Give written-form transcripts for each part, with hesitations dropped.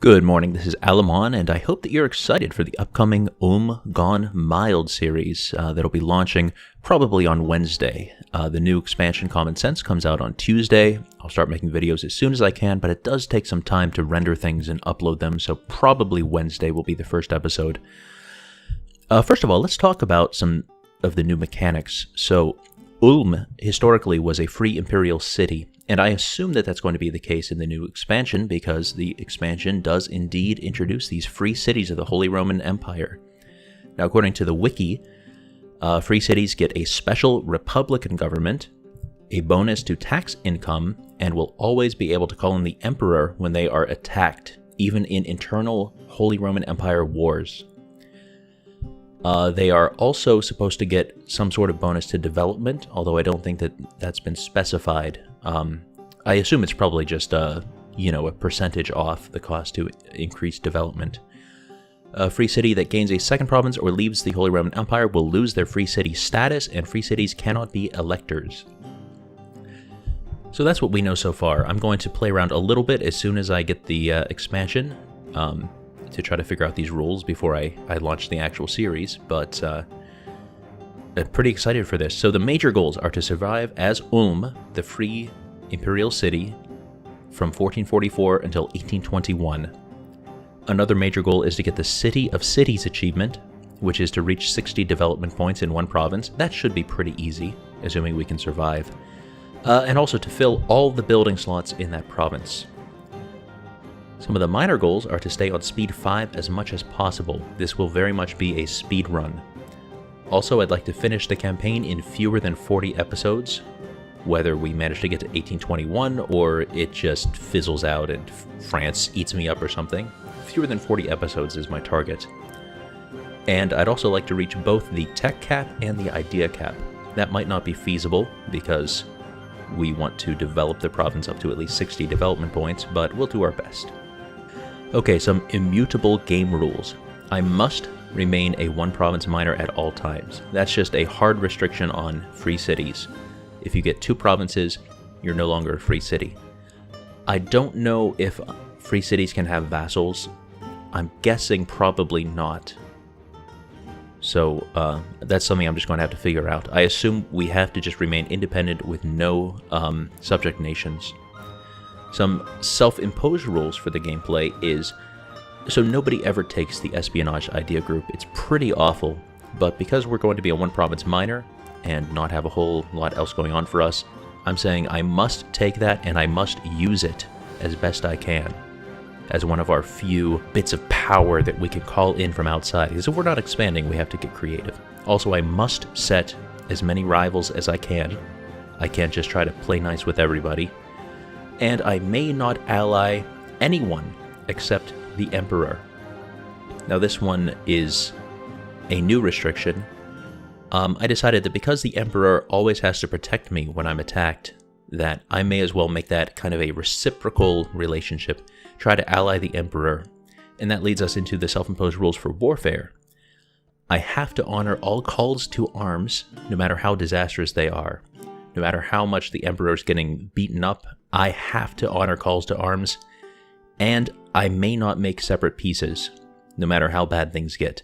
Good morning, this is Alamon, and I hope that you're excited for the upcoming Ulm Gone Mild series that'll be launching probably on Wednesday. The new expansion Common Sense comes out on Tuesday. I'll start making videos as soon as I can, but it does take some time to render things and upload them, so probably Wednesday will be the first episode. First of all, let's talk about some of the new mechanics. So, Ulm historically was a free imperial city, and I assume that that's going to be the case in the new expansion because the expansion does indeed introduce these free cities of the Holy Roman Empire. Now, according to the wiki, free cities get a special republican government, a bonus to tax income, and will always be able to call in the emperor when they are attacked, even in internal Holy Roman Empire wars. They are also supposed to get some sort of bonus to development, although I don't think that that's been specified. I assume it's probably just a percentage off the cost to increase development. A free city that gains a second province or leaves the Holy Roman Empire will lose their free city status, and free cities cannot be electors. So that's what we know so far. I'm going to play around a little bit as soon as I get the expansion to try to figure out these rules before I launch the actual series, but I'm pretty excited for this. So the major goals are to survive as Ulm, the free imperial city, from 1444 until 1821. Another major goal is to get the City of Cities achievement, which is to reach 60 development points in one province. That should be pretty easy, assuming we can survive. And also to fill all the building slots in that province. Some of the minor goals are to stay on speed 5 as much as possible. This will very much be a speed run. Also, I'd like to finish the campaign in fewer than 40 episodes, whether we manage to get to 1821 or it just fizzles out and France eats me up or something. Fewer than 40 episodes is my target. And I'd also like to reach both the tech cap and the idea cap. That might not be feasible because we want to develop the province up to at least 60 development points, but we'll do our best. Okay, some immutable game rules. I must remain a one-province minor at all times. That's just a hard restriction on free cities. If you get 2 provinces, you're no longer a free city. I don't know if free cities can have vassals. I'm guessing probably not. So that's something I'm just going to have to figure out. I assume we have to just remain independent with no subject nations. Some self-imposed rules for the gameplay is, so nobody ever takes the espionage idea group. It's pretty awful, but because we're going to be a one-province minor and not have a whole lot else going on for us, I'm saying I must take that and I must use it as best I can as one of our few bits of power that we can call in from outside. Because if we're not expanding, we have to get creative. Also, I must set as many rivals as I can. I can't just try to play nice with everybody. And I may not ally anyone except the Emperor. Now this one is a new restriction. I decided that because the Emperor always has to protect me when I'm attacked, that I may as well make that kind of a reciprocal relationship, try to ally the Emperor, and that leads us into the self-imposed rules for warfare. I have to honor all calls to arms, no matter how disastrous they are. No matter how much the Emperor's getting beaten up, I have to honor calls to arms, and I may not make separate pieces, no matter how bad things get.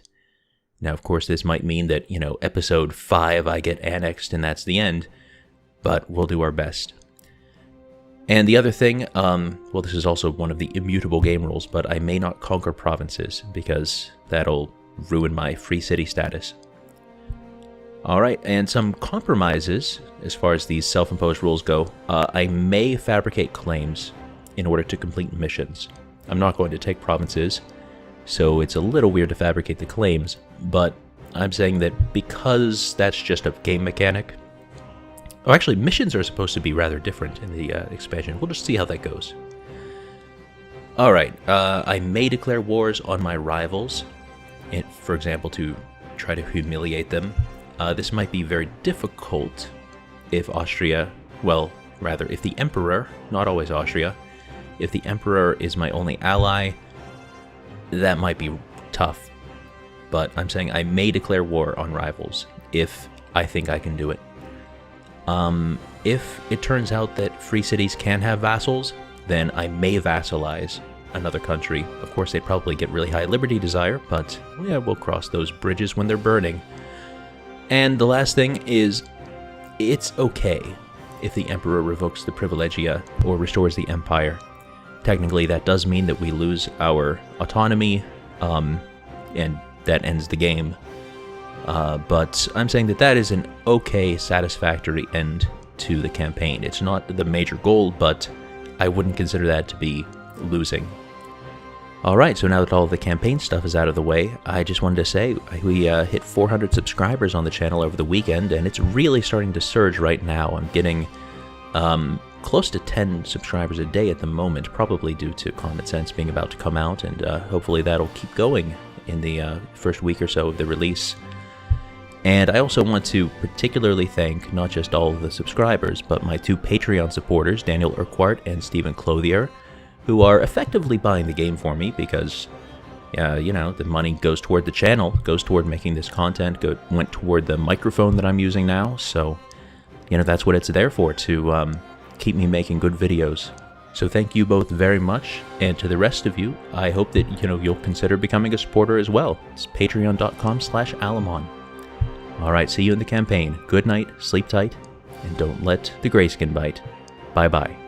Now, of course, this might mean that, episode 5 I get annexed and that's the end, but we'll do our best. And the other thing, well, this is also one of the immutable game rules, but I may not conquer provinces, because that'll ruin my free city status. Alright, and some compromises, as far as these self-imposed rules go. I may fabricate claims in order to complete missions. I'm not going to take provinces, so it's a little weird to fabricate the claims, but I'm saying that because that's just a game mechanic. Oh, actually, missions are supposed to be rather different in the expansion. We'll just see how that goes. Alright, I may declare wars on my rivals, for example, to try to humiliate them. This might be very difficult if Austria, well, rather, if the Emperor, not always Austria, if the Emperor is my only ally, that might be tough. But I'm saying I may declare war on rivals if I think I can do it. If it turns out that free cities can have vassals, then I may vassalize another country. Of course, they'd probably get really high liberty desire, but yeah, we'll cross those bridges when they're burning. And the last thing is, it's okay if the Emperor revokes the privilegia or restores the Empire. Technically, that does mean that we lose our autonomy, and that ends the game. But I'm saying that that is an okay, satisfactory end to the campaign. It's not the major goal, but I wouldn't consider that to be losing. Alright, so now that all of the campaign stuff is out of the way, I just wanted to say we hit 400 subscribers on the channel over the weekend, and it's really starting to surge right now. I'm getting close to 10 subscribers a day at the moment, probably due to Common Sense being about to come out, and hopefully that'll keep going in the first week or so of the release. And I also want to particularly thank not just all of the subscribers, but my 2 Patreon supporters, Daniel Urquhart and Stephen Clothier, who are effectively buying the game for me because, you know, the money goes toward the channel, goes toward making this content, went toward the microphone that I'm using now, so, you know, that's what it's there for, to keep me making good videos. So thank you both very much, and to the rest of you, I hope that, you know, you'll consider becoming a supporter as well. It's patreon.com/Alamon. Alright, see you in the campaign. Good night, sleep tight, and don't let the grayskin bite. Bye-bye.